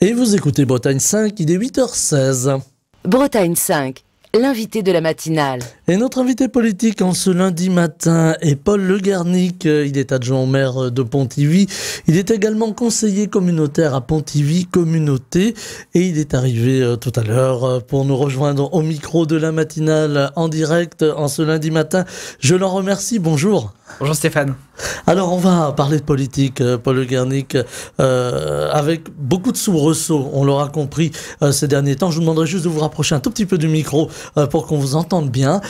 Et vous écoutez Bretagne 5, il est 8h16. Bretagne 5, l'invité de la matinale. Et notre invité politique en ce lundi matin est Paul Le Garnic. Il est adjoint au maire de Pontivy. Il est également conseiller communautaire à Pontivy Communauté. Et il est arrivé tout à l'heure pour nous rejoindre au micro de la matinale en direct en ce lundi matin. Je l'en remercie. Bonjour. Bonjour Stéphane. Alors on va parler de politique, Paul Le Garnic, avec beaucoup de soubresauts, on l'aura compris ces derniers temps. Je vous demanderai juste de vous rapprocher un tout petit peu du micro pour qu'on vous entende bien.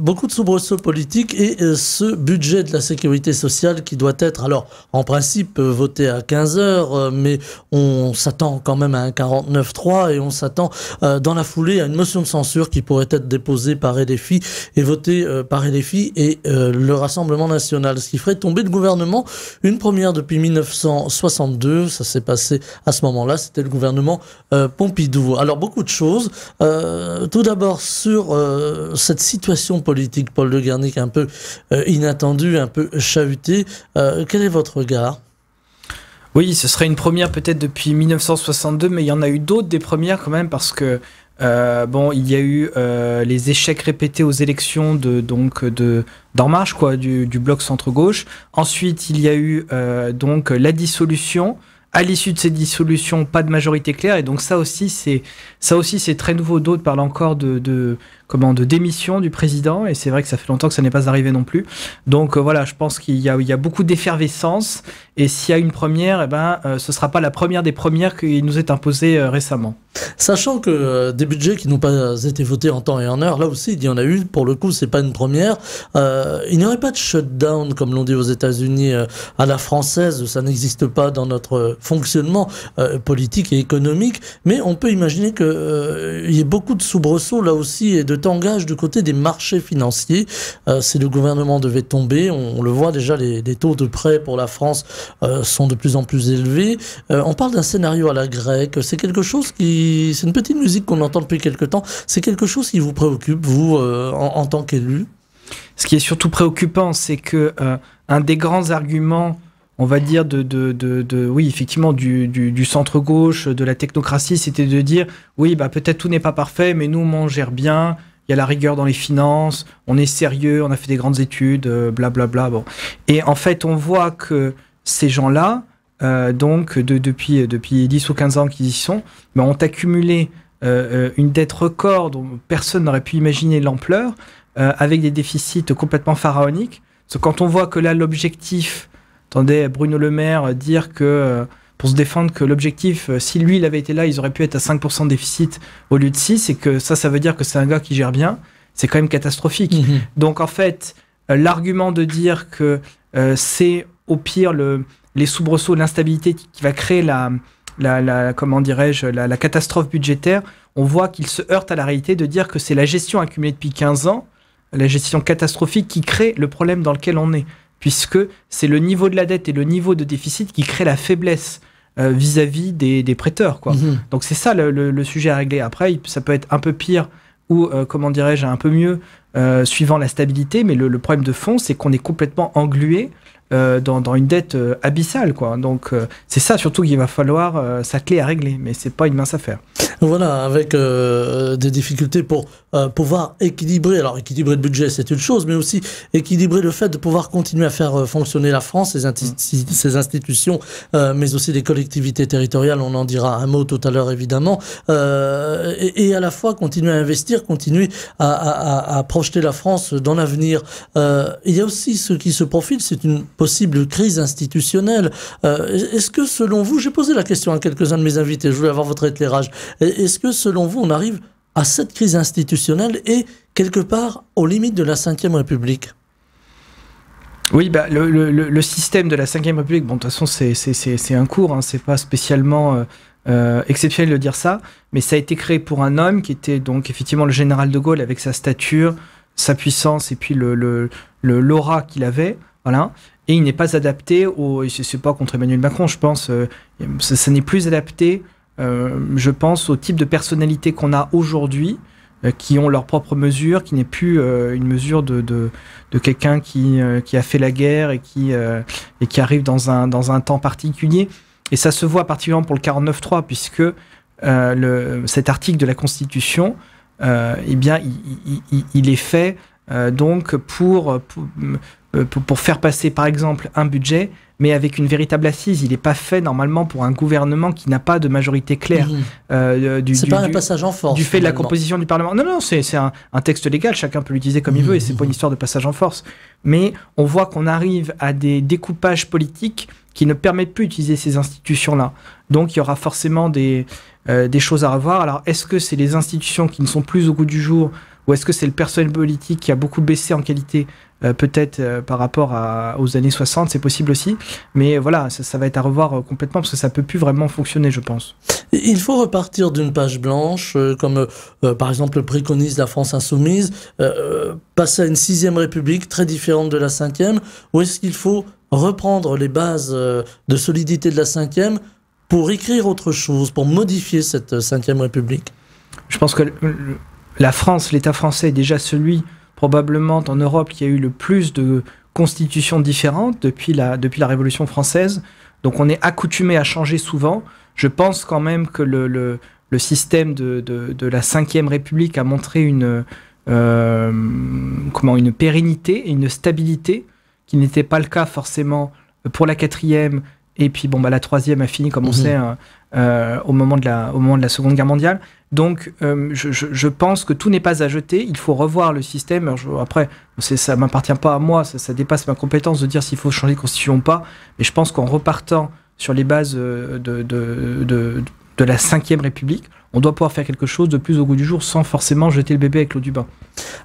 Beaucoup de soubresauts politiques et ce budget de la sécurité sociale qui doit être, alors en principe voté à 15h, mais on s'attend quand même à un 49.3 et on s'attend dans la foulée à une motion de censure qui pourrait être déposée par LFI et votée par LFI et le Rassemblement national, ce qui ferait tomber le gouvernement, une première depuis 1962, ça s'est passé à ce moment-là, c'était le gouvernement Pompidou. Alors beaucoup de choses, tout d'abord sur cette situation politique, Paul Le Garnic, un peu inattendue, un peu chahutée, quel est votre regard ? Oui, ce serait une première peut-être depuis 1962, mais il y en a eu d'autres des premières quand même parce que il y a eu les échecs répétés aux élections d'En Marche, quoi, du bloc centre-gauche. Ensuite, il y a eu donc la dissolution. À l'issue de cette dissolution, pas de majorité claire, et donc ça aussi c'est très nouveau. D'autres parlent encore de démission du président, et c'est vrai que ça fait longtemps que ça n'est pas arrivé non plus. Donc voilà, je pense qu'il y a beaucoup d'effervescence, et s'il y a une première, ce sera pas la première des premières qui nous est imposée récemment. Sachant que des budgets qui n'ont pas été votés en temps et en heure, là aussi il y en a eu, pour le coup c'est pas une première. Il n'y aurait pas de shutdown comme l'on dit aux États-Unis à la française, ça n'existe pas dans notre fonctionnement politique et économique, mais on peut imaginer qu'il y ait beaucoup de soubresauts là aussi et de tangage du côté des marchés financiers. Si le gouvernement devait tomber, on le voit déjà, les taux de prêt pour la France sont de plus en plus élevés. On parle d'un scénario à la grecque, c'est quelque chose c'est une petite musique qu'on entend depuis quelque temps, c'est quelque chose qui vous préoccupe, vous, en tant qu'élu? Ce qui est surtout préoccupant, c'est que un des grands arguments, on va dire, oui, effectivement, du centre-gauche, de la technocratie, c'était de dire, oui, peut-être tout n'est pas parfait, mais nous, on gère bien, il y a la rigueur dans les finances, on est sérieux, on a fait des grandes études, blablabla. Bon. Et en fait, on voit que ces gens-là, depuis 10 ou 15 ans qu'ils y sont, ont accumulé une dette record dont personne n'aurait pu imaginer l'ampleur, avec des déficits complètement pharaoniques. Parce que quand on voit que là, l'objectif... Attendez, Bruno Le Maire dire que, pour se défendre, que l'objectif, si lui, il avait été là, ils auraient pu être à 5% de déficit au lieu de 6, et que ça veut dire que c'est un gars qui gère bien, c'est quand même catastrophique. Mmh. Donc, en fait, l'argument de dire que c'est, au pire, les soubresauts, l'instabilité qui va créer la catastrophe budgétaire, on voit qu'il se heurte à la réalité de dire que c'est la gestion accumulée depuis 15 ans, la gestion catastrophique qui crée le problème dans lequel on est. Puisque c'est le niveau de la dette et le niveau de déficit qui crée la faiblesse vis-à-vis des prêteurs, quoi. Mmh. Donc c'est ça le sujet à régler. Après, ça peut être un peu pire ou, un peu mieux, suivant la stabilité, mais le problème de fond, c'est qu'on est complètement englué dans une dette abyssale, quoi. Donc c'est ça surtout qu'il va falloir s'atteler à régler, mais c'est pas une mince affaire. Voilà, avec des difficultés pour pouvoir équilibrer. Alors équilibrer le budget, c'est une chose, mais aussi équilibrer le fait de pouvoir continuer à faire fonctionner la France, ses institutions, mais aussi les collectivités territoriales, on en dira un mot tout à l'heure évidemment, et à la fois continuer à investir, continuer à projeter la France dans l'avenir. Il y a aussi ce qui se profile, c'est une possible crise institutionnelle. Est-ce que selon vous, j'ai posé la question à quelques-uns de mes invités, je voulais avoir votre éclairage, est-ce que selon vous on arrive à cette crise institutionnelle et quelque part aux limites de la Ve République? Oui, le système de la Ve République, bon, de toute façon c'est un cours, hein, c'est pas spécialement exceptionnel de dire ça, mais ça a été créé pour un homme qui était donc effectivement le général de Gaulle avec sa stature, sa puissance et puis l'aura qu'il avait, voilà. Et il n'est pas adapté c'est pas contre Emmanuel Macron, je pense, ça n'est plus adapté, je pense, au type de personnalité qu'on a aujourd'hui, qui ont leurs propres mesures, qui n'est plus une mesure de quelqu'un qui a fait la guerre et qui arrive dans un temps particulier. Et ça se voit particulièrement pour le 49.3, puisque cet article de la Constitution, eh bien, il est fait donc pour faire passer, par exemple, un budget, mais avec une véritable assise. Il n'est pas fait normalement pour un gouvernement qui n'a pas de majorité claire. C'est pas un passage en force. Du fait de la composition du Parlement. Non, c'est un texte légal, chacun peut l'utiliser comme il veut, et c'est pas une histoire de passage en force. Mais on voit qu'on arrive à des découpages politiques qui ne permettent plus d'utiliser ces institutions-là. Donc il y aura forcément des choses à revoir. Alors est-ce que c'est les institutions qui ne sont plus au goût du jour, ou est-ce que c'est le personnel politique qui a beaucoup baissé en qualité, peut-être par rapport aux années 60, c'est possible aussi. Mais voilà, ça va être à revoir complètement, parce que ça ne peut plus vraiment fonctionner, je pense. Il faut repartir d'une page blanche, comme par exemple le préconise la France Insoumise, passer à une 6e République très différente de la 5e, ou est-ce qu'il faut reprendre les bases de solidité de la 5e pour écrire autre chose, pour modifier cette 5e République? Je pense que la France, l'État français est déjà celui, probablement en Europe, qui a eu le plus de constitutions différentes depuis la Révolution française. Donc on est accoutumé à changer souvent. Je pense quand même que le système de la 5e République a montré une pérennité et une stabilité qui n'était pas le cas forcément pour la 4e. Et puis la 3e a fini, comme on sait, au moment de la Seconde Guerre mondiale. Donc, je pense que tout n'est pas à jeter. Il faut revoir le système. Alors, après, ça ne m'appartient pas à moi, ça dépasse ma compétence de dire s'il faut changer de constitution ou pas. Mais je pense qu'en repartant sur les bases de la 5e République, on doit pouvoir faire quelque chose de plus au goût du jour sans forcément jeter le bébé avec l'eau du bain.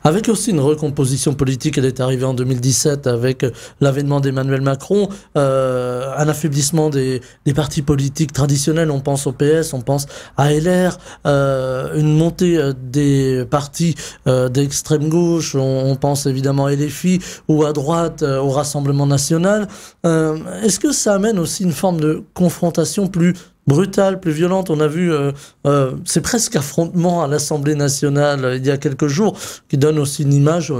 Avec aussi une recomposition politique, elle est arrivée en 2017 avec l'avènement d'Emmanuel Macron, un affaiblissement des partis politiques traditionnels, on pense au PS, on pense à LR, une montée des partis d'extrême gauche, on pense évidemment à LFI ou à droite, au Rassemblement national. Est-ce que ça amène aussi une forme de confrontation plus brutale, plus violente? On a vu ces presque affrontements à l'Assemblée nationale il y a quelques jours, qui donne aussi une image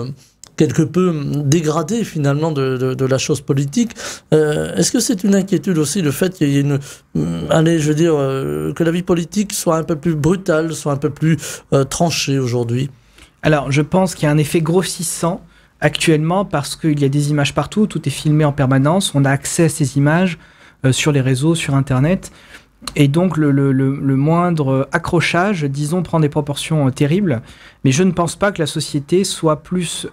quelque peu dégradée finalement de la chose politique. Est-ce que c'est une inquiétude aussi, le fait qu'il y ait que la vie politique soit un peu plus brutale, soit un peu plus tranchée aujourd'hui? Alors, je pense qu'il y a un effet grossissant actuellement parce qu'il y a des images partout, tout est filmé en permanence, on a accès à ces images sur les réseaux, sur Internet. Et donc le moindre accrochage, disons, prend des proportions terribles. Mais je ne pense pas que la société soit plus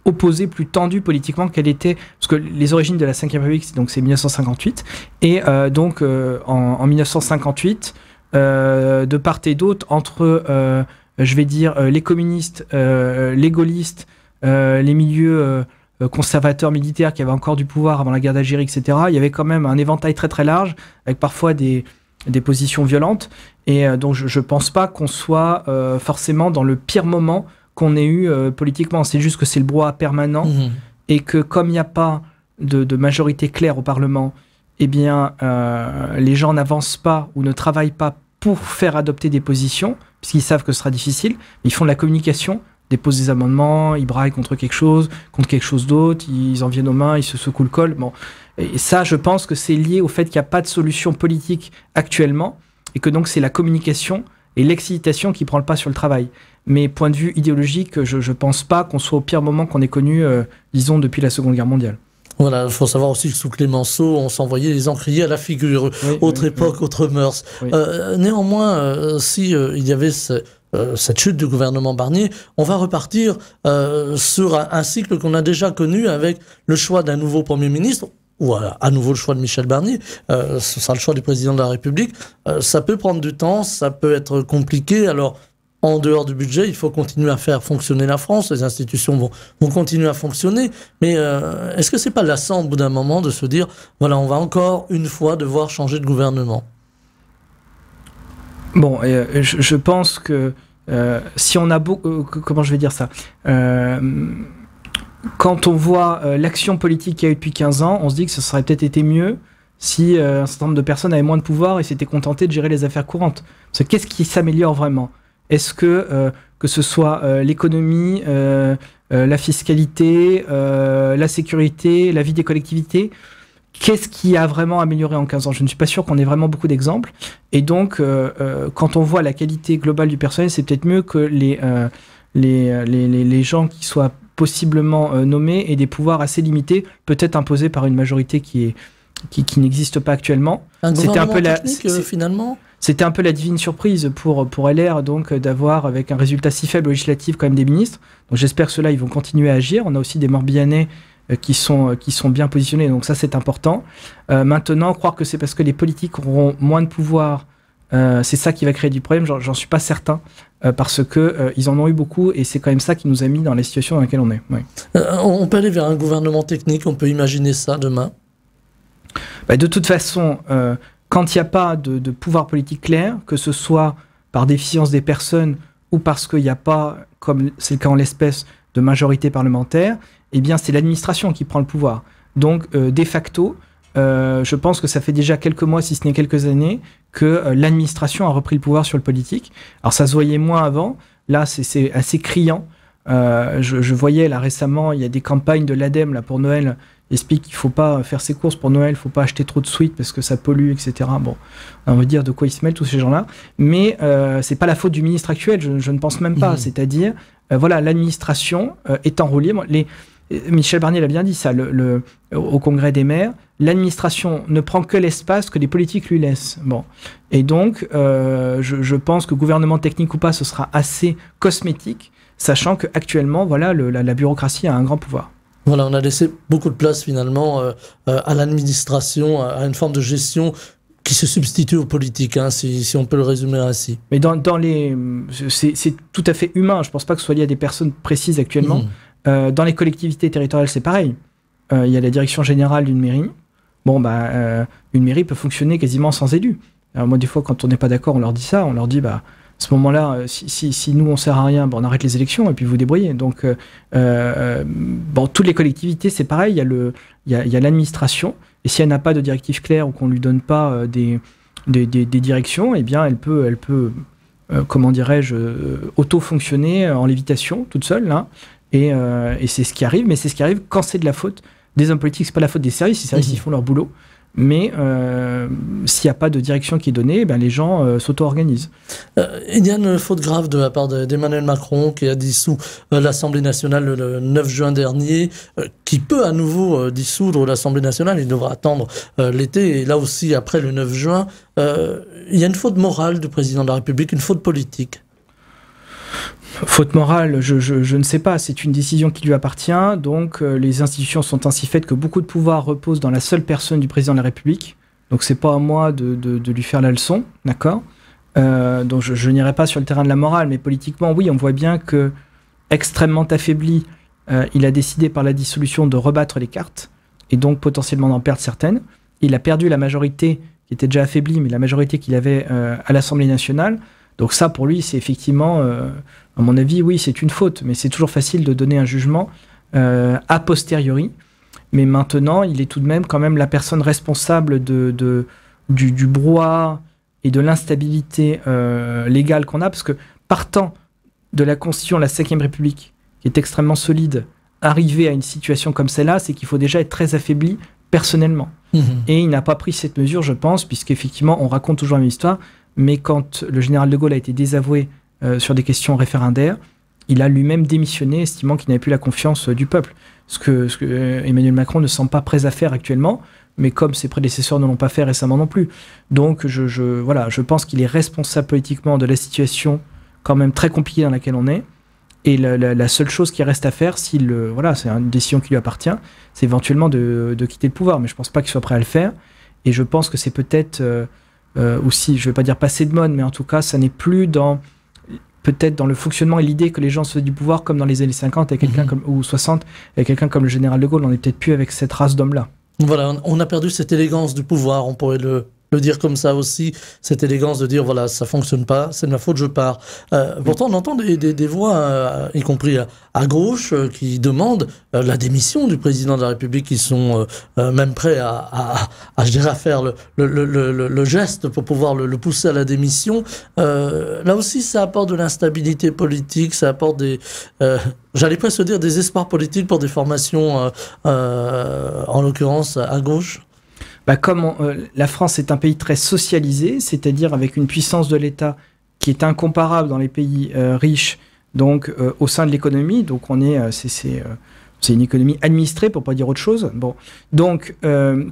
opposée, plus tendue politiquement qu'elle était. Parce que les origines de la 5e République, c'est 1958. Et en 1958, de part et d'autre, entre, les communistes, les gaullistes, les milieux conservateurs militaires qui avaient encore du pouvoir avant la guerre d'Algérie, etc. Il y avait quand même un éventail très très large, avec parfois des positions violentes. Et donc je ne pense pas qu'on soit forcément dans le pire moment qu'on ait eu politiquement. C'est juste que c'est le brouhaha permanent et que comme il n'y a pas de majorité claire au Parlement, eh bien les gens n'avancent pas ou ne travaillent pas pour faire adopter des positions, puisqu'ils savent que ce sera difficile. Ils font de la communication, déposent des amendements, ils braillent contre quelque chose d'autre, ils en viennent aux mains, ils se secouent le col. Bon. Et ça, je pense que c'est lié au fait qu'il n'y a pas de solution politique actuellement, et que donc c'est la communication et l'excitation qui prend le pas sur le travail. Mais point de vue idéologique, je ne pense pas qu'on soit au pire moment qu'on ait connu, disons, depuis la Seconde Guerre mondiale. Voilà, il faut savoir aussi que sous Clémenceau, on s'envoyait les encriers à la figure. Autre époque, autre mœurs. Oui. Néanmoins, si il y avait cette chute du gouvernement Barnier, on va repartir sur un cycle qu'on a déjà connu avec le choix d'un nouveau Premier ministre, ou à nouveau le choix de Michel Barnier, ce sera le choix du président de la République. Ça peut prendre du temps, ça peut être compliqué. Alors, en dehors du budget, il faut continuer à faire fonctionner la France, les institutions vont continuer à fonctionner, mais est-ce que c'est pas lassant au bout d'un moment de se dire, voilà, on va encore une fois devoir changer de gouvernement? Bon, je pense que si on a beaucoup... comment je vais dire ça quand on voit l'action politique qu'il y a eu depuis 15 ans, on se dit que ça serait peut-être été mieux si un certain nombre de personnes avaient moins de pouvoir et s'étaient contentées de gérer les affaires courantes. Parce que qu'est-ce qui s'améliore vraiment ? Est-ce que ce soit l'économie, la fiscalité, la sécurité, la vie des collectivités, qu'est-ce qui a vraiment amélioré en 15 ans? Je ne suis pas sûr qu'on ait vraiment beaucoup d'exemples. Et donc, quand on voit la qualité globale du personnel, c'est peut-être mieux que les gens qui soient possiblement nommés aient des pouvoirs assez limités, peut-être imposés par une majorité qui n'existe pas actuellement. C'était un peu finalement. C'était un peu la divine surprise pour LR, donc d'avoir, avec un résultat si faible législatif, quand même des ministres. Donc j'espère que ceux-là, ils vont continuer à agir. On a aussi des Morbihanais qui sont bien positionnés, donc ça c'est important. Maintenant, croire que c'est parce que les politiques auront moins de pouvoir, c'est ça qui va créer du problème, j'en suis pas certain, parce que ils en ont eu beaucoup, et c'est quand même ça qui nous a mis dans la situation dans laquelle on est. Oui. On peut aller vers un gouvernement technique, on peut imaginer ça demain. De toute façon, quand il n'y a pas de pouvoir politique clair, que ce soit par déficience des personnes ou parce qu'il n'y a pas, comme c'est le cas en l'espèce, de majorité parlementaire, eh bien c'est l'administration qui prend le pouvoir. Donc, de facto, je pense que ça fait déjà quelques mois, si ce n'est quelques années, que l'administration a repris le pouvoir sur le politique. Alors ça se voyait moins avant, là c'est assez criant. Je voyais là récemment, il y a des campagnes de l'ADEME là, pour Noël, explique qu'il ne faut pas faire ses courses pour Noël, il ne faut pas acheter trop de sweets parce que ça pollue, etc. Bon, on va dire de quoi ils se mêlent tous ces gens-là. Mais ce n'est pas la faute du ministre actuel, je ne pense même pas. C'est-à-dire, voilà, l'administration est enrôlée. Michel Barnier l'a bien dit ça au congrès des maires, l'administration ne prend que l'espace que les politiques lui laissent. Bon. Et donc, je pense que gouvernement technique ou pas, ce sera assez cosmétique, sachant qu'actuellement, voilà, la bureaucratie a un grand pouvoir. Voilà, on a laissé beaucoup de place finalement à l'administration, à une forme de gestion qui se substitue aux politiques, hein, si on peut le résumer ainsi. Mais c'est tout à fait humain. Je ne pense pas que ce soit lié à des personnes précises actuellement. Dans les collectivités territoriales, c'est pareil. Il y a la direction générale d'une mairie. Bon, une mairie peut fonctionner quasiment sans élus. Alors moi, des fois, quand on n'est pas d'accord, on leur dit ça. On leur dit, à ce moment-là, si nous, on sert à rien, on arrête les élections et puis vous débrouillez. Donc, toutes les collectivités, c'est pareil. Il y a l'administration. Et si elle n'a pas de directive claire ou qu'on ne lui donne pas des directions, eh bien, elle peut comment dirais-je, auto-fonctionner en lévitation, toute seule, là. Et c'est ce qui arrive, mais c'est ce qui arrive quand c'est de la faute des hommes politiques. C'est pas la faute des services, les services ils font leur boulot, mais s'il n'y a pas de direction qui est donnée, les gens s'auto-organisent. Il y a une faute grave de la part d'Emmanuel Macron qui a dissous l'Assemblée nationale le 9 juin dernier, qui peut à nouveau dissoudre l'Assemblée nationale. Il devra attendre l'été, et là aussi après le 9 juin. Il y a une faute morale du président de la République, une faute politique. Faute morale, je ne sais pas, c'est une décision qui lui appartient, donc les institutions sont ainsi faites que beaucoup de pouvoir repose dans la seule personne du président de la République, donc c'est pas à moi de lui faire la leçon, d'accord, donc je n'irai pas sur le terrain de la morale, mais politiquement, oui, on voit bien que, extrêmement affaibli, il a décidé par la dissolution de rebattre les cartes, et donc potentiellement d'en perdre certaines. Il a perdu la majorité, qui était déjà affaiblie, mais la majorité qu'il avait à l'Assemblée nationale. Donc ça, pour lui, c'est effectivement, à mon avis, oui, c'est une faute. Mais c'est toujours facile de donner un jugement a posteriori. Mais maintenant, il est tout de même quand même la personne responsable du brouhaha et de l'instabilité légale qu'on a. Parce que partant de la Constitution de la Ve République, qui est extrêmement solide, arriver à une situation comme celle-là, c'est qu'il faut déjà être très affaibli personnellement. Et il n'a pas pris cette mesure, je pense, puisqu'effectivement, on raconte toujours la même histoire. Mais quand le général de Gaulle a été désavoué sur des questions référendaires, il a lui-même démissionné, estimant qu'il n'avait plus la confiance du peuple. Ce que Emmanuel Macron ne semble pas prêt à faire actuellement, mais comme ses prédécesseurs ne l'ont pas fait récemment non plus. Donc je pense qu'il est responsable politiquement de la situation quand même très compliquée dans laquelle on est. Et la seule chose qui reste à faire, c'est une décision qui lui appartient, c'est éventuellement de quitter le pouvoir. Mais je ne pense pas qu'il soit prêt à le faire. Et je pense que c'est peut-être... aussi, je ne vais pas dire passer de mode, mais en tout cas, ça n'est plus peut-être dans le fonctionnement et l'idée que les gens se font du pouvoir comme dans les années 50 avec ou 60, avec quelqu'un comme le général de Gaulle. On n'est peut-être plus avec cette race d'hommes-là. Voilà, on a perdu cette élégance du pouvoir, on pourrait le dire comme ça aussi, cette élégance de dire voilà, ça fonctionne pas, c'est de ma faute, je pars. Pourtant, on entend des voix, y compris à gauche, qui demandent la démission du président de la République, qui sont même prêts à faire le geste pour pouvoir le pousser à la démission. Là aussi, ça apporte de l'instabilité politique, ça apporte j'allais presque dire des espoirs politiques pour des formations, en l'occurrence à gauche. Comme la France est un pays très socialisé, c'est-à-dire avec une puissance de l'État qui est incomparable dans les pays riches, donc au sein de l'économie, donc c'est une économie administrée pour pas dire autre chose. Bon, donc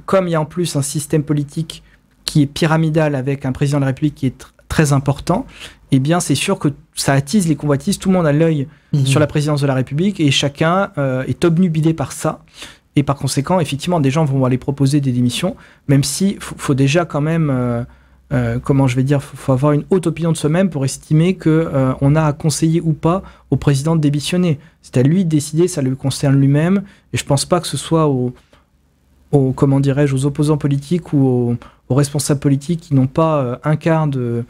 comme il y a en plus un système politique qui est pyramidal avec un président de la République qui est très important, eh bien c'est sûr que ça attise les convoitises. Tout le monde a l'œil sur la présidence de la République et chacun est obnubilé par ça. Et par conséquent, effectivement, des gens vont aller proposer des démissions, même si faut déjà quand même, faut avoir une haute opinion de soi-même pour estimer qu'on a à conseiller ou pas au président de démissionner. C'est à lui de décider, ça le concerne lui-même. Et je pense pas que ce soit aux opposants politiques ou aux responsables politiques qui n'ont pas un quart de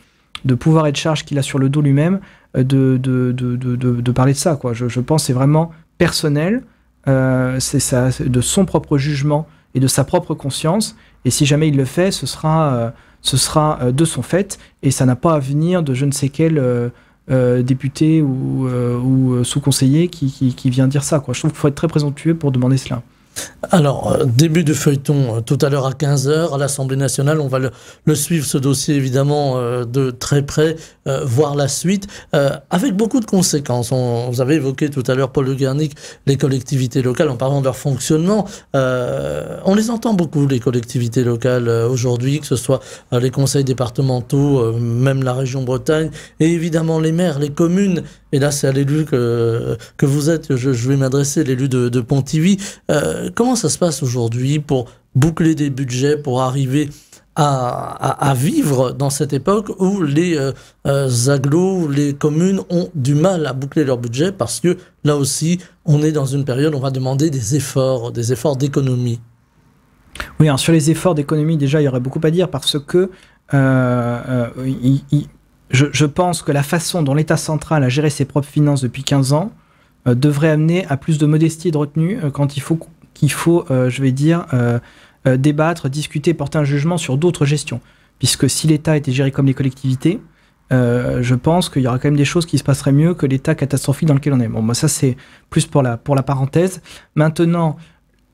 pouvoir et de charge qu'il a sur le dos lui-même de parler de ça, quoi. Je pense que c'est vraiment personnel. C'est de son propre jugement et de sa propre conscience, et si jamais il le fait, ce sera de son fait, et ça n'a pas à venir de je ne sais quel député ou sous-conseiller qui vient dire ça, quoi. Je trouve qu'il faut être très présomptueux pour demander cela. Alors, début du feuilleton tout à l'heure à 15h à l'Assemblée nationale. On va le suivre, ce dossier, évidemment, de très près, voir la suite, avec beaucoup de conséquences. Vous avez évoqué tout à l'heure, Paul Le Guernic, les collectivités locales, en parlant de leur fonctionnement. On les entend beaucoup, les collectivités locales, aujourd'hui, que ce soit les conseils départementaux, même la région Bretagne, et évidemment les maires, les communes. Et là, c'est à l'élu que vous êtes, je vais m'adresser, l'élu de Pontivy. Comment ça se passe aujourd'hui pour boucler des budgets, pour arriver à vivre dans cette époque où les agglos, les communes ont du mal à boucler leur budget, parce que là aussi, on est dans une période où on va demander des efforts d'économie. Oui, alors sur les efforts d'économie, déjà, il y aurait beaucoup à dire, parce que je pense que la façon dont l'État central a géré ses propres finances depuis 15 ans devrait amener à plus de modestie et de retenue quand il faut débattre, discuter, porter un jugement sur d'autres gestions. Puisque si l'État était géré comme les collectivités, je pense qu'il y aura quand même des choses qui se passeraient mieux que l'État catastrophique dans lequel on est. Bon, ça c'est plus pour la parenthèse. Maintenant,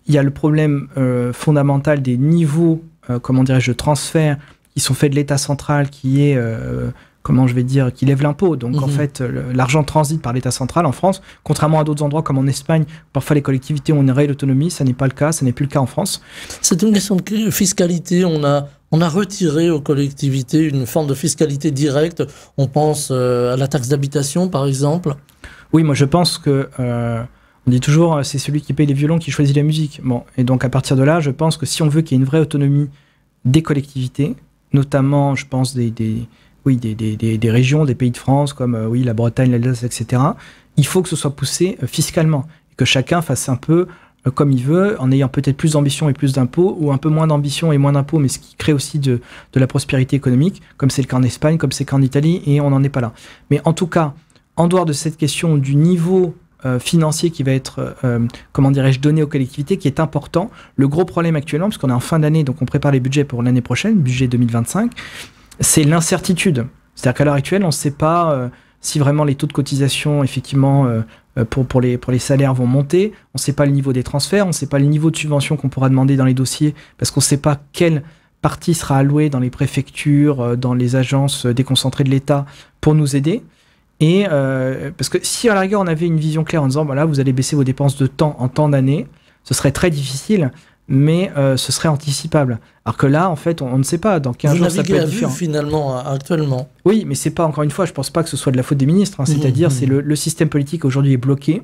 il y a le problème fondamental des niveaux, de transfert qui sont faits de l'État central, qui est... qui lève l'impôt. Donc, en fait, l'argent transite par l'État central en France, contrairement à d'autres endroits comme en Espagne, parfois les collectivités ont une réelle autonomie. Ça n'est pas le cas, ça n'est plus le cas en France. C'est une question de fiscalité. On a retiré aux collectivités une forme de fiscalité directe. On pense à la taxe d'habitation, par exemple. Oui, moi je pense que... on dit toujours, c'est celui qui paye les violons qui choisit la musique. Bon, et donc à partir de là, je pense que si on veut qu'il y ait une vraie autonomie des collectivités, notamment, je pense, des régions, des pays de France, comme la Bretagne, l'Alsace, etc., il faut que ce soit poussé fiscalement, et que chacun fasse un peu comme il veut, en ayant peut-être plus d'ambition et plus d'impôts, ou un peu moins d'ambition et moins d'impôts, mais ce qui crée aussi de la prospérité économique, comme c'est le cas en Espagne, comme c'est le cas en Italie, et on n'en est pas là. Mais en tout cas, en dehors de cette question du niveau financier qui va être, donné aux collectivités, qui est important, le gros problème actuellement, parce qu'on est en fin d'année, donc on prépare les budgets pour l'année prochaine, budget 2025, c'est l'incertitude. C'est-à-dire qu'à l'heure actuelle, on ne sait pas si vraiment les taux de cotisation, effectivement, pour les salaires vont monter. On ne sait pas le niveau des transferts, on ne sait pas le niveau de subvention qu'on pourra demander dans les dossiers, parce qu'on ne sait pas quelle partie sera allouée dans les préfectures, dans les agences déconcentrées de l'État pour nous aider. Et parce que si à la rigueur on avait une vision claire en disant voilà, vous allez baisser vos dépenses de temps en temps d'années, ce serait très difficile, mais ce serait anticipable. Alors que là, en fait, on ne sait pas. Dans 15 jours, ça peut être différent. Finalement, actuellement. Oui, mais c'est pas, encore une fois, je pense pas que ce soit de la faute des ministres. C'est-à-dire, c'est le système politique aujourd'hui est bloqué.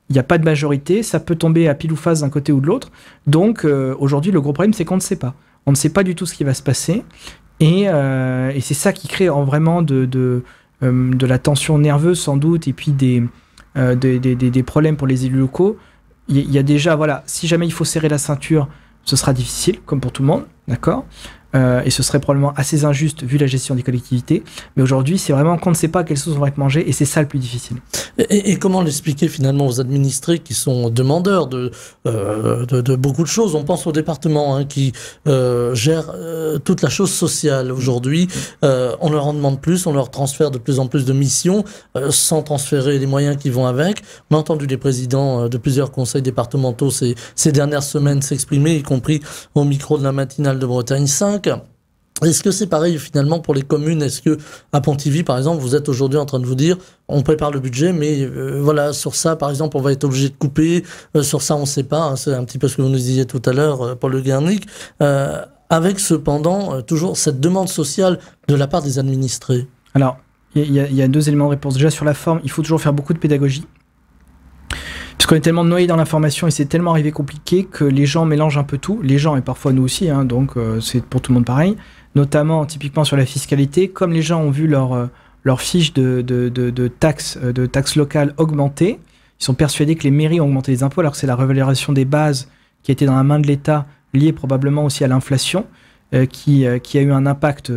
Il n'y a pas de majorité. Ça peut tomber à pile ou face d'un côté ou de l'autre. Donc, aujourd'hui, le gros problème, c'est qu'on ne sait pas. On ne sait pas du tout ce qui va se passer. Et c'est ça qui crée vraiment de la tension nerveuse, sans doute, et puis des problèmes pour les élus locaux. Il y a déjà, voilà, si jamais il faut serrer la ceinture, ce sera difficile, comme pour tout le monde, d'accord ? et ce serait probablement assez injuste vu la gestion des collectivités. Mais aujourd'hui, c'est vraiment qu'on ne sait pas quelles sauces vont être mangées, et c'est ça le plus difficile. Et comment l'expliquer finalement aux administrés qui sont demandeurs de beaucoup de choses? On pense au département qui gère toute la chose sociale aujourd'hui. On leur en demande plus, on leur transfère de plus en plus de missions sans transférer les moyens qui vont avec. On a entendu les présidents de plusieurs conseils départementaux ces dernières semaines s'exprimer, y compris au micro de la matinale de Bretagne 5. Est-ce que c'est pareil finalement pour les communes? Est-ce que à Pontivy, par exemple, vous êtes aujourd'hui en train de vous dire, on prépare le budget, mais voilà, sur ça, par exemple, on va être obligé de couper, sur ça, on ne sait pas, hein, c'est un petit peu ce que vous nous disiez tout à l'heure, Paul Le Guernic, avec cependant toujours cette demande sociale de la part des administrés. Alors, il y a deux éléments de réponse. Déjà, sur la forme, il faut toujours faire beaucoup de pédagogie. Parce qu'on est tellement noyé dans l'information et c'est tellement arrivé compliqué que les gens mélangent un peu tout. Les gens, et parfois nous aussi, hein, donc c'est pour tout le monde pareil. Notamment, typiquement sur la fiscalité, comme les gens ont vu leur fiche de taxes locales augmenter, ils sont persuadés que les mairies ont augmenté les impôts, alors que c'est la revalorisation des bases qui était dans la main de l'État, liée probablement aussi à l'inflation, qui a eu un impact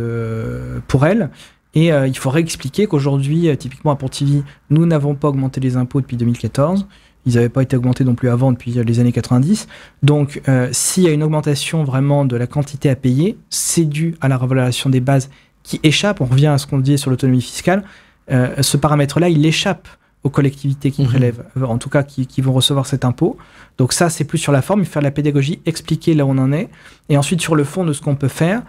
pour elles. Et il faudrait expliquer qu'aujourd'hui, typiquement à Pontivy, nous n'avons pas augmenté les impôts depuis 2014. Ils n'avaient pas été augmentés non plus avant, depuis les années 90. Donc, s'il y a une augmentation vraiment de la quantité à payer, c'est dû à la revalorisation des bases qui échappe. On revient à ce qu'on disait sur l'autonomie fiscale. Ce paramètre-là, il échappe aux collectivités qui prélèvent, en tout cas qui vont recevoir cet impôt. Donc ça, c'est plus sur la forme, il faut faire la pédagogie, expliquer là où on en est. Et ensuite, sur le fond de ce qu'on peut faire,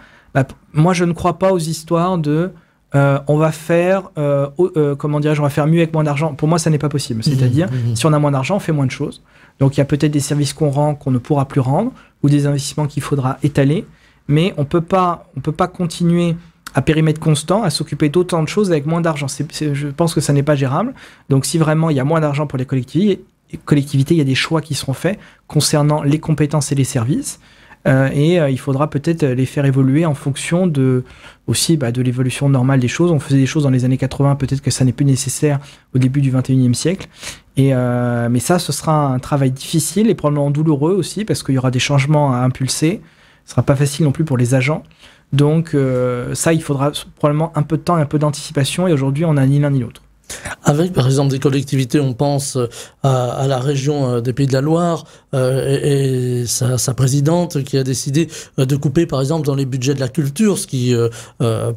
moi, je ne crois pas aux histoires de... on va faire, comment dirais-je, on va faire mieux avec moins d'argent. Pour moi, ça n'est pas possible. C'est-à-dire, si on a moins d'argent, on fait moins de choses. Donc, il y a peut-être des services qu'on rend qu'on ne pourra plus rendre, ou des investissements qu'il faudra étaler. Mais on peut pas continuer à périmètre constant, à s'occuper d'autant de choses avec moins d'argent. Je pense que ça n'est pas gérable. Donc, si vraiment il y a moins d'argent pour les collectivités, il y a des choix qui seront faits concernant les compétences et les services. Il faudra peut-être les faire évoluer en fonction de l'évolution normale des choses. On faisait des choses dans les années 80, peut-être que ça n'est plus nécessaire au début du 21e siècle. Mais ça, ce sera un travail difficile et probablement douloureux aussi, parce qu'il y aura des changements à impulser. Ce ne sera pas facile non plus pour les agents. Donc ça, il faudra probablement un peu de temps et un peu d'anticipation, et aujourd'hui, on n'a ni l'un ni l'autre. Avec, par exemple, des collectivités, on pense à la région des Pays de la Loire et sa présidente qui a décidé de couper, par exemple, dans les budgets de la culture, ce qui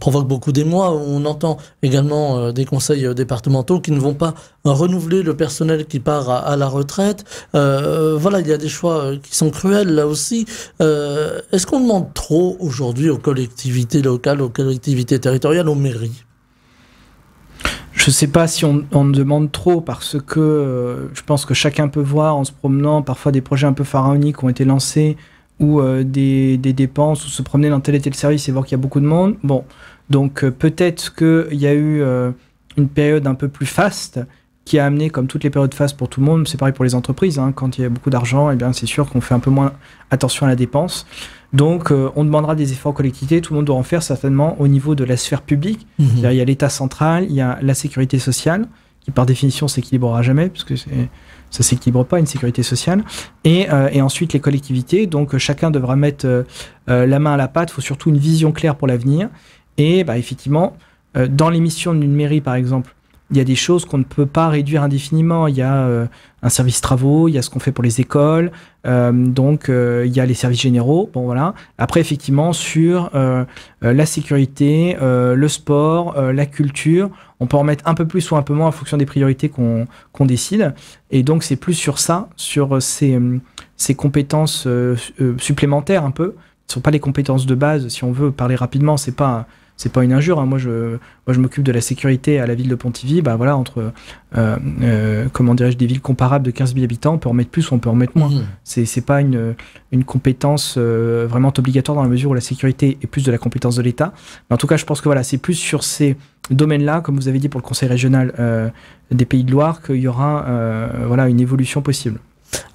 provoque beaucoup d'émoi. On entend également des conseils départementaux qui ne vont pas renouveler le personnel qui part à la retraite. Voilà, il y a des choix qui sont cruels là aussi. Est-ce qu'on demande trop aujourd'hui aux collectivités locales, aux collectivités territoriales, aux mairies ? Je ne sais pas si on demande trop, parce que je pense que chacun peut voir en se promenant parfois des projets un peu pharaoniques ont été lancés, ou des dépenses, ou se promener dans tel et tel service et voir qu'il y a beaucoup de monde. Bon, donc peut-être qu'il y a eu une période un peu plus faste qui a amené, comme toutes les périodes fastes pour tout le monde, c'est pareil pour les entreprises, hein, quand il y a beaucoup d'argent, eh bien, c'est sûr qu'on fait un peu moins attention à la dépense. Donc, on demandera des efforts aux collectivités, tout le monde doit en faire certainement au niveau de la sphère publique. C'est-à-dire, il y a l'État central, il y a la sécurité sociale, qui par définition s'équilibrera jamais, puisque ça ne s'équilibre pas, une sécurité sociale. Et ensuite, les collectivités, donc chacun devra mettre la main à la pâte, il faut surtout une vision claire pour l'avenir. Et effectivement, dans les missions d'une mairie, par exemple, il y a des choses qu'on ne peut pas réduire indéfiniment. Il y a un service travaux, il y a ce qu'on fait pour les écoles, il y a les services généraux. Bon, voilà. Après, effectivement, sur la sécurité, le sport, la culture, on peut en mettre un peu plus ou un peu moins en fonction des priorités qu'on décide. Et donc, c'est plus sur ça, sur ces compétences supplémentaires un peu. Ce ne sont pas les compétences de base, si on veut parler rapidement, c'est pas une injure, hein. Moi, je m'occupe de la sécurité à la ville de Pontivy. Voilà, entre des villes comparables de 15 000 habitants, on peut en mettre plus ou on peut en mettre moins. C'est pas une compétence vraiment obligatoire, dans la mesure où la sécurité est plus de la compétence de l'État. Mais en tout cas, je pense que voilà, c'est plus sur ces domaines-là, comme vous avez dit pour le Conseil régional des Pays de Loire, qu'il y aura une évolution possible.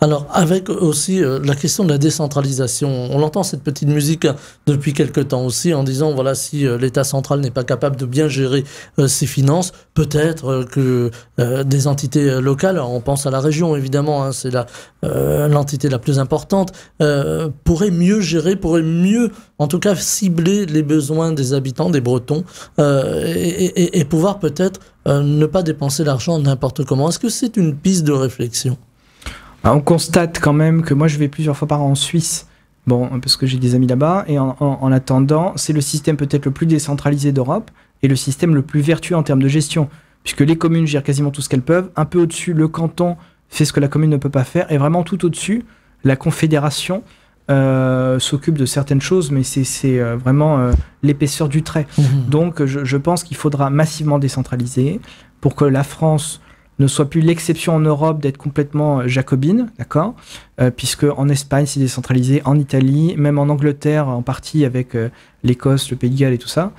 Alors, avec aussi la question de la décentralisation, on entend cette petite musique depuis quelque temps aussi en disant, voilà, si l'État central n'est pas capable de bien gérer ses finances, peut-être que des entités locales, on pense à la région évidemment, hein, c'est l'entité la plus importante, pourraient mieux gérer, pourraient mieux, en tout cas, cibler les besoins des habitants, des Bretons, et pouvoir peut-être ne pas dépenser l'argent n'importe comment. Est-ce que c'est une piste de réflexion ? On constate quand même que moi je vais plusieurs fois par an en Suisse, bon, parce que j'ai des amis là-bas, et en attendant, c'est le système peut-être le plus décentralisé d'Europe et le système le plus vertueux en termes de gestion, puisque les communes gèrent quasiment tout ce qu'elles peuvent, un peu au-dessus, le canton fait ce que la commune ne peut pas faire, et vraiment tout au-dessus, la confédération s'occupe de certaines choses, mais c'est vraiment l'épaisseur du trait. Donc je pense qu'il faudra massivement décentraliser pour que la France ne soit plus l'exception en Europe d'être complètement jacobine, d'accord, puisque en Espagne c'est décentralisé, en Italie, même en Angleterre en partie avec l'Écosse, le Pays de Galles et tout ça.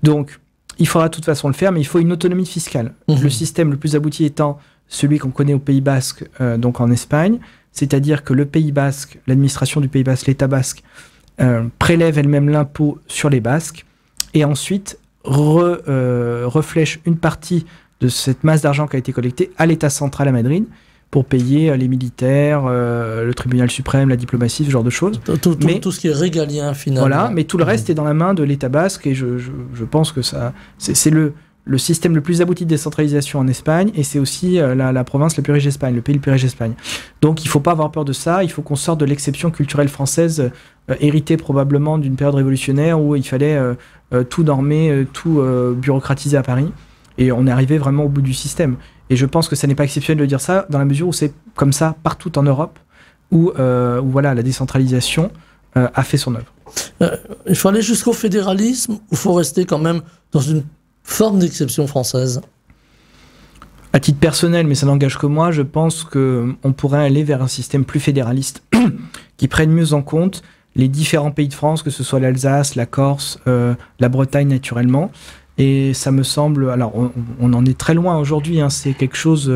Donc il faudra de toute façon le faire, mais il faut une autonomie fiscale. Le système le plus abouti étant celui qu'on connaît au Pays Basque, donc en Espagne, c'est-à-dire que le Pays Basque, l'administration du Pays Basque, l'État basque, prélève elle-même l'impôt sur les Basques et ensuite reflèche une partie de cette masse d'argent qui a été collectée à l'État central à Madrid pour payer les militaires, le tribunal suprême, la diplomatie, ce genre de choses. Tout ce qui est régalien finalement. Voilà, mais tout le reste est dans la main de l'État basque et je pense que ça, c'est le système le plus abouti de décentralisation en Espagne et c'est aussi la province la plus riche d'Espagne, le pays le plus riche d'Espagne. Donc il ne faut pas avoir peur de ça, il faut qu'on sorte de l'exception culturelle française héritée probablement d'une période révolutionnaire où il fallait tout normer, tout bureaucratiser à Paris. Et on est arrivé vraiment au bout du système. Et je pense que ça n'est pas exceptionnel de dire ça, dans la mesure où c'est comme ça partout en Europe, où voilà, la décentralisation a fait son œuvre. Il faut aller jusqu'au fédéralisme ou il faut rester quand même dans une forme d'exception française ? À titre personnel, mais ça n'engage que moi, je pense qu'on pourrait aller vers un système plus fédéraliste, qui prenne mieux en compte les différents pays de France, que ce soit l'Alsace, la Corse, la Bretagne naturellement. Et ça me semble, alors on en est très loin aujourd'hui, hein, c'est quelque chose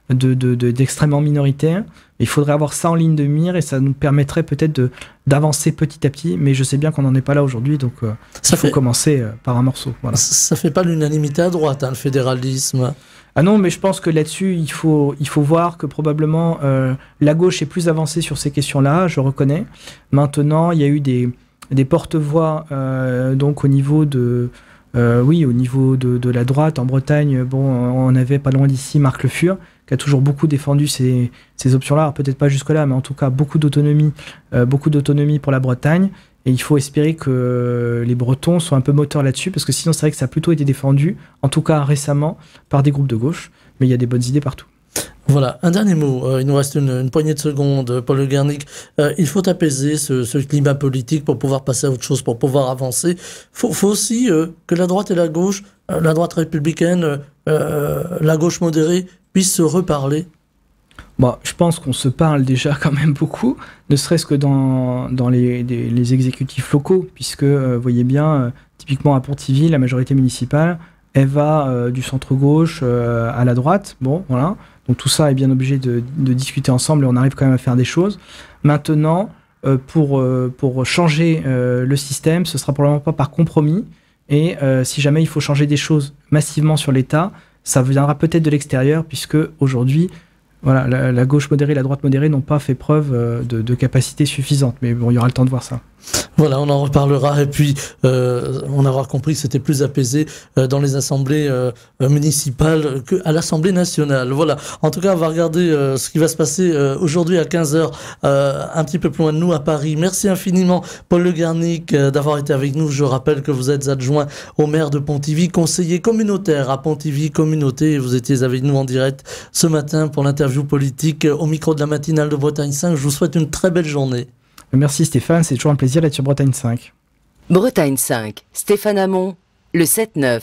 d'extrêmement minoritaire. Il faudrait avoir ça en ligne de mire et ça nous permettrait peut-être d'avancer petit à petit, mais je sais bien qu'on n'en est pas là aujourd'hui, donc il faut commencer par un morceau. Voilà. Ça fait pas l'unanimité à droite, hein, le fédéralisme. Ah non, mais je pense que là-dessus, il faut voir que probablement la gauche est plus avancée sur ces questions-là, je reconnais. Maintenant, il y a eu des porte-voix donc au niveau de... au niveau de la droite, en Bretagne, bon, on avait pas loin d'ici Marc Le Fur, qui a toujours beaucoup défendu ces options-là, alors peut-être pas jusque-là, mais en tout cas beaucoup d'autonomie pour la Bretagne, et il faut espérer que les Bretons soient un peu moteurs là-dessus, parce que sinon c'est vrai que ça a plutôt été défendu, en tout cas récemment, par des groupes de gauche, mais il y a des bonnes idées partout. Voilà, un dernier mot, il nous reste une poignée de secondes, Paul Le Guernic. Il faut apaiser ce climat politique pour pouvoir passer à autre chose, pour pouvoir avancer. Faut aussi que la droite et la gauche, la droite républicaine, la gauche modérée, puissent se reparler. Bon, je pense qu'on se parle déjà quand même beaucoup, ne serait-ce que dans les exécutifs locaux, puisque, vous voyez bien, typiquement à Pontivy, la majorité municipale, elle va du centre-gauche à la droite, bon, voilà. Donc tout ça est bien obligé de discuter ensemble et on arrive quand même à faire des choses. Maintenant, pour changer le système, ce sera probablement pas par compromis. Et si jamais il faut changer des choses massivement sur l'État, ça viendra peut-être de l'extérieur, puisque aujourd'hui, voilà, la gauche modérée et la droite modérée n'ont pas fait preuve de capacité suffisante. Mais bon, il y aura le temps de voir ça. Voilà, on en reparlera. Et puis, on aura compris que c'était plus apaisé dans les assemblées municipales qu'à l'Assemblée nationale. Voilà. En tout cas, on va regarder ce qui va se passer aujourd'hui à 15h, un petit peu plus loin de nous, à Paris. Merci infiniment, Paul Le Guernic, d'avoir été avec nous. Je rappelle que vous êtes adjoint au maire de Pontivy, conseiller communautaire à Pontivy Communauté. Et vous étiez avec nous en direct ce matin pour l'interview politique au micro de la matinale de Bretagne 5. Je vous souhaite une très belle journée. Merci Stéphane, c'est toujours un plaisir d'être sur Bretagne 5. Bretagne 5, Stéphane Hamon, le 7-9.